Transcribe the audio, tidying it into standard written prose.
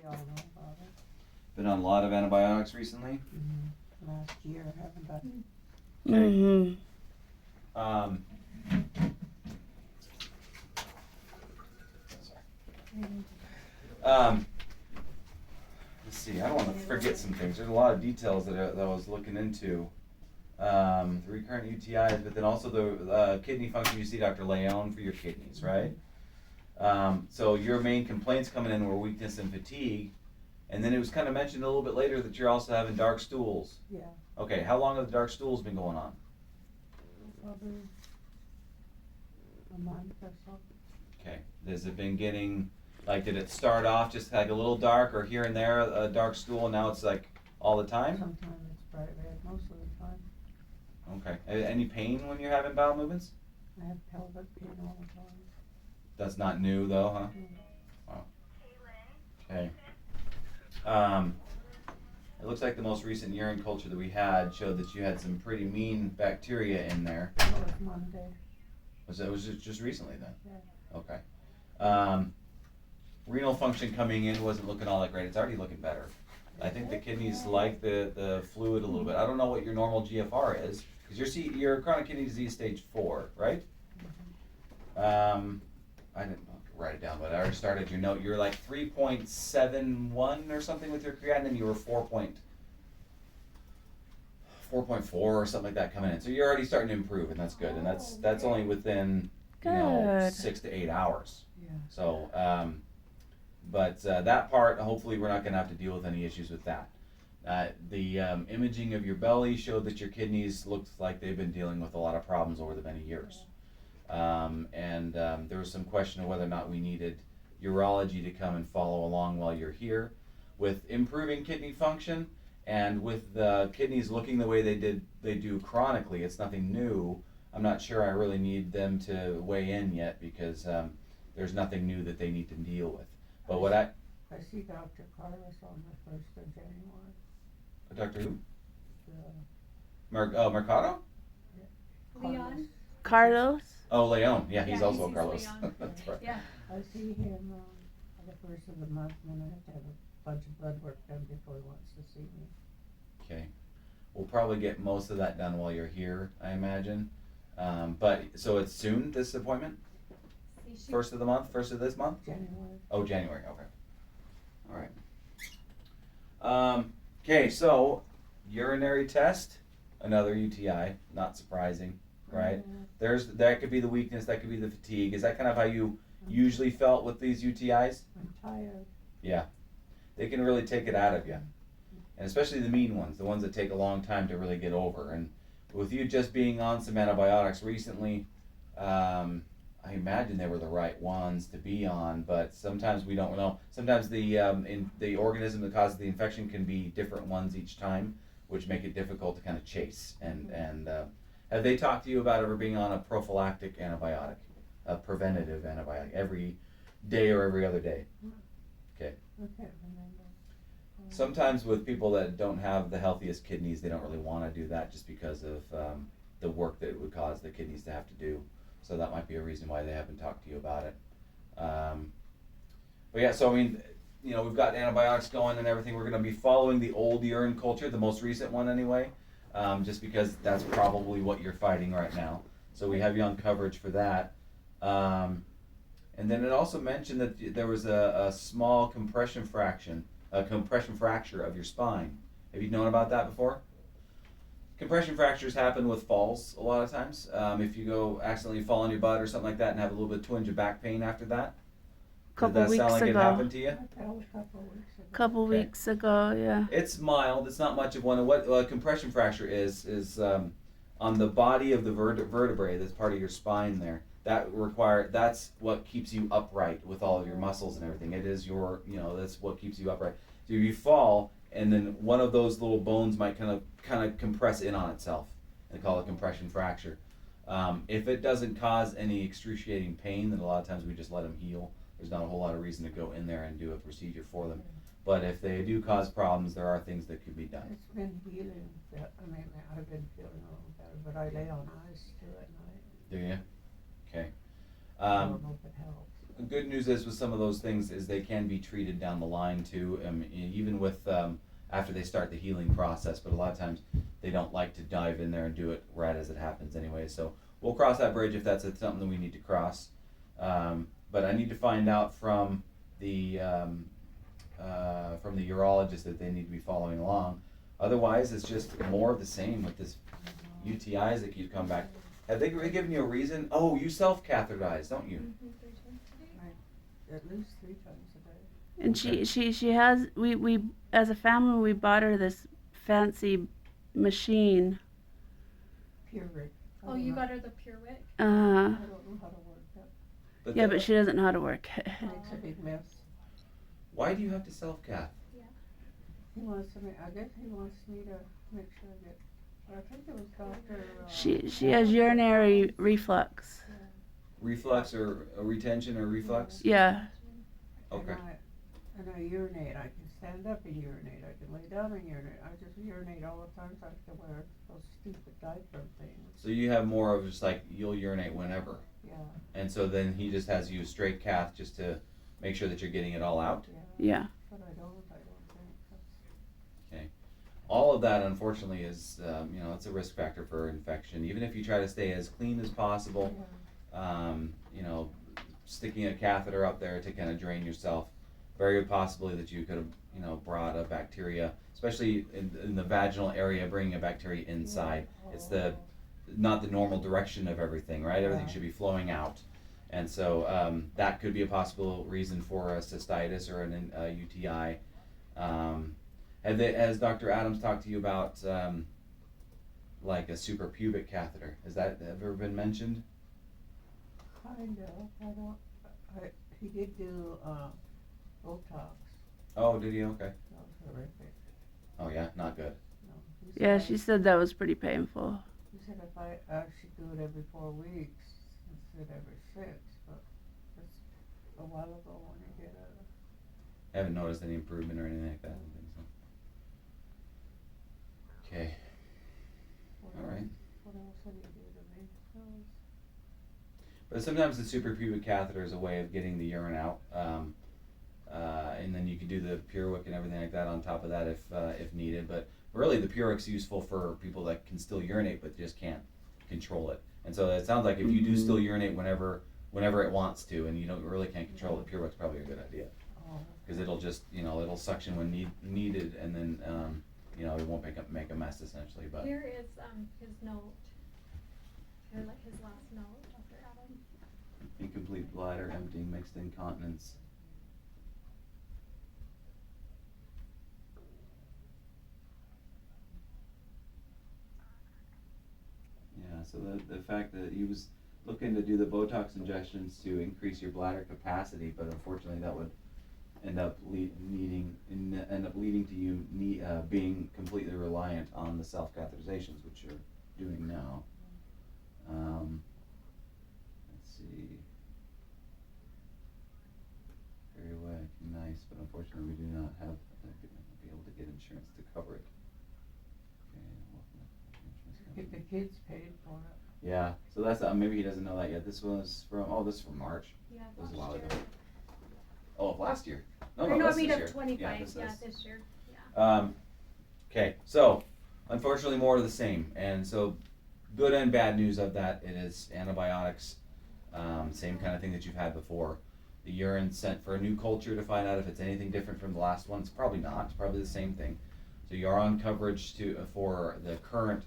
all know about it. Been on a lot of antibiotics recently? Last year, haven't I? Okay. Mm-hmm. Let's see, I don't want to forget some things. There's a lot of details that I was looking into. The recurrent UTIs, but then also the kidney function. You see Dr. Leon for your kidneys, right? So your main complaints coming in were weakness and fatigue, and then it was kind of mentioned a little bit later that you're also having dark stools. Yeah, Okay, how long have the dark stools been going on? probably a month or so. Okay, has it been getting, like, did it start off just like a little dark or here and there a dark stool, and now it's like all the time? Sometimes it's bright red, most of the time. Okay, any pain when you're having bowel movements? I have pelvic pain all the time. That's not new though, huh? Wow. Okay. It looks like the most recent urine culture that we had showed that you had some pretty mean bacteria in there. That was Monday. Was it just recently then? Yeah. Okay. Renal function coming in wasn't looking all that great. It's already looking better. I think the kidneys like the fluid a little bit. I don't know what your normal GFR is, because you're chronic kidney disease stage 4, right? I didn't write it down, but I already started your note. You're like 3.71 or something with your creatinine. You were 4.4 or something like that coming in. So you're already starting to improve, and that's good. And that's only within Good. 6 to 8 hours. Yeah. So, but that part, hopefully, we're not going to have to deal with any issues with that. The imaging of your belly showed that your kidneys looked like they've been dealing with a lot of problems over the many years. There was some question of whether or not we needed urology to come and follow along while you're here. With improving kidney function and with the kidneys looking the way they do chronically, it's nothing new. I'm not sure I really need them to weigh in yet, because there's nothing new that they need to deal with. But what I see Dr. Carlos on the 1st of January. Dr. who? The Mercado? Leon? Carlos? Oh, Leon. Yeah, he's Yeah, also he's Carlos. Leon. That's right. Yeah. I see him on the 1st of the month, and then I have to have a bunch of blood work done before he wants to see me. Okay. We'll probably get most of that done while you're here, I imagine. But so it's soon, this appointment? First of the month? First of this month? January. Oh, January. Okay. All right. Okay, so urinary test, another UTI. Not surprising, right? That could be the weakness. That could be the fatigue. Is that kind of how you usually felt with these UTIs? I'm tired. Yeah. They can really take it out of you. And especially the mean ones, the ones that take a long time to really get over. And with you just being on some antibiotics recently, I imagine they were the right ones to be on, but sometimes we don't know. Sometimes the organism that causes the infection can be different ones each time, which make it difficult to kind of chase. And have they talked to you about ever being on a prophylactic antibiotic, a preventative antibiotic, every day or every other day? Okay. I can't remember. Sometimes with people that don't have the healthiest kidneys, they don't really want to do that just because of the work that it would cause the kidneys to have to do. So that might be a reason why they haven't talked to you about it. But yeah, so I mean, we've got antibiotics going and everything. We're going to be following the old urine culture, the most recent one anyway, just because that's probably what you're fighting right now. So we have you on coverage for that. And then it also mentioned that there was a small compression fracture of your spine. Have you known about that before? Compression fractures happen with falls a lot of times. If you go accidentally fall on your butt or something like that and have a little bit of twinge of back pain after that. Did that sound like it happened to you? I fell a couple of weeks ago. Couple Okay. weeks ago, yeah. It's mild. It's not much of one. What a compression fracture is on the body of the vertebrae. That's part of your spine there. That's what keeps you upright with all of your muscles and everything. It is that's what keeps you upright. So if you fall, and then one of those little bones might kind of compress in on itself. They call it compression fracture. If it doesn't cause any excruciating pain, then a lot of times we just let them heal. There's not a whole lot of reason to go in there and do a procedure for them. But if they do cause problems, there are things that could be done. It's been healing. I've been feeling a little better, but I lay on ice too at night. Do you? Okay. I don't know if it helps. the good news is with some of those things is they can be treated down the line too, even with after they start the healing process. But a lot of times they don't like to dive in there and do it right as it happens anyway. So we'll cross that bridge if that's something that we need to cross. But I need to find out from the urologist that they need to be following along. Otherwise, it's just more of the same with this UTIs that keep coming back. Have they given you a reason? Oh, you self-catheterize, don't you? At least 3 times a day. And she has, we as a family, we bought her this fancy machine. Pureit. Oh, you got her the Pure Wick? I don't know how to work that. Yeah, but she doesn't know how to work it. Makes a big mess. Why do you have to self-cath? He wants to I guess he wants me to make sure I get, I think it was Dr. She has urinary reflux. Reflux or retention or reflux? Yeah. Okay. And I urinate. I can stand up and urinate. I can lay down and urinate. I just urinate all the time, so I have to wear those stupid diaper things. So you have more of just like you'll urinate whenever, Yeah, and so then he just has you straight cath just to make sure that you're getting it all out. Yeah. But I don't think. That's, All of that, unfortunately, is it's a risk factor for infection. Even if you try to stay as clean as possible, sticking a catheter up there to kind of drain yourself, very possibly that you could have brought a bacteria, especially in the vaginal area, bringing a bacteria inside. It's not the normal direction of everything, right? Everything should be flowing out. And so that could be a possible reason for a cystitis or a UTI. Has Dr. Adams talked to you about like a suprapubic catheter? Has that ever been mentioned? kind of. He did do Botox. Oh, did he? Okay. That was horrific. Oh yeah, not good. No, Yeah, she said that was pretty painful. He said if I should do it every 4 weeks instead of every 6, but that's a while ago when he did it. I haven't noticed any improvement or anything like that. I don't think so. Okay. All right. What else did he do to me? But sometimes the suprapubic catheter is a way of getting the urine out, and then you can do the PureWick and everything like that on top of that if needed. But really, the PureWick's useful for people that can still urinate but just can't control it. And so it sounds like if you do still urinate whenever it wants to, and you don't really can't control it, PureWick's probably a good idea because it'll just it'll suction when needed, and then it won't make a mess essentially. But Here is his note. Here, like his last note, Dr. Adam. incomplete bladder emptying, mixed incontinence. Yeah, so the fact that he was looking to do the Botox injections to increase your bladder capacity, but unfortunately that would end up leading to you being completely reliant on the self-catheterizations, which you're doing now. Let's see. Very wet, nice, but unfortunately we do not have be able to get insurance to cover it. Okay, If the kids paid for it. yeah, so that's maybe he doesn't know that yet. This was this is from March. Yeah, That was a last while year. ago. Oh, of last year. Or No, no, I that's mean this of year. 25, Yeah, this year, yeah. Okay, so unfortunately more of the same, and so good and bad news of that, it is antibiotics, same kind of thing that you've had before. The urine sent for a new culture to find out if it's anything different from the last one. It's probably not. It's probably the same thing. So you are on coverage for the current